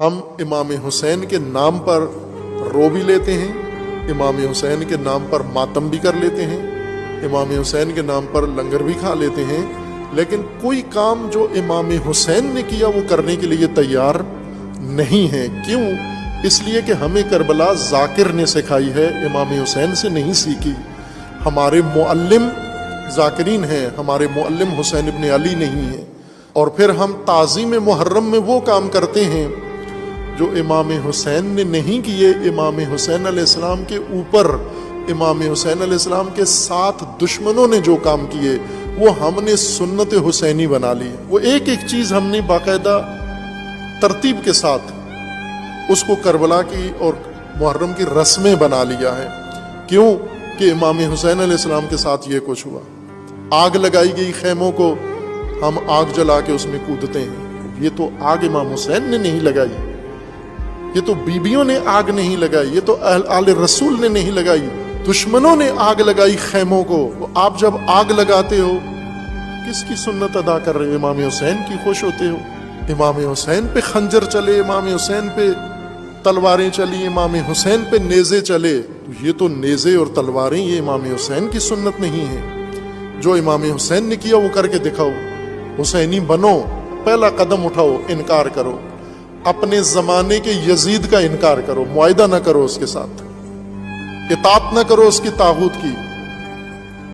ہم امام حسین کے نام پر رو بھی لیتے ہیں، امام حسین کے نام پر ماتم بھی کر لیتے ہیں، امام حسین کے نام پر لنگر بھی کھا لیتے ہیں، لیکن کوئی کام جو امام حسین نے کیا وہ کرنے کے لیے تیار نہیں ہے۔ کیوں؟ اس لیے کہ ہمیں کربلا ذاکر نے سکھائی ہے، امام حسین سے نہیں سیکھی۔ ہمارے معلم ذاکرین ہیں، ہمارے معلم حسین ابن علی نہیں ہیں۔ اور پھر ہم تعظیم محرم میں وہ کام کرتے ہیں جو امام حسین نے نہیں کیے۔ امام حسین علیہ السلام کے اوپر، امام حسین علیہ السلام کے ساتھ دشمنوں نے جو کام کیے وہ ہم نے سنت حسینی بنا لی۔ وہ ایک ایک چیز ہم نے باقاعدہ ترتیب کے ساتھ اس کو کربلا کی اور محرم کی رسمیں بنا لیا ہے۔ کیوں؟ کہ امام حسین علیہ السلام کے ساتھ یہ کچھ ہوا۔ آگ لگائی گئی خیموں کو، ہم آگ جلا کے اس میں کودتے ہیں۔ یہ تو آگ امام حسین نے نہیں لگائی، یہ تو بیبیوں نے آگ نہیں لگائی، یہ تو آل رسول نے نہیں لگائی، دشمنوں نے آگ لگائی خیموں کو۔ آپ جب آگ لگاتے ہو کس کی سنت ادا کر رہے ہو؟ امام حسین کی خوش ہوتے ہو۔ امام حسین پہ خنجر چلے، امام حسین پہ تلواریں چلی، امام حسین پہ نیزے چلے، تو یہ تو نیزے اور تلواریں یہ امام حسین کی سنت نہیں ہے۔ جو امام حسین نے کیا وہ کر کے دکھاؤ، حسینی بنو، پہلا قدم اٹھاؤ، انکار کرو، اپنے زمانے کے یزید کا انکار کرو، معاہدہ نہ کرو اس کے ساتھ، اطاعت نہ کرو اس کی طاغوت کی۔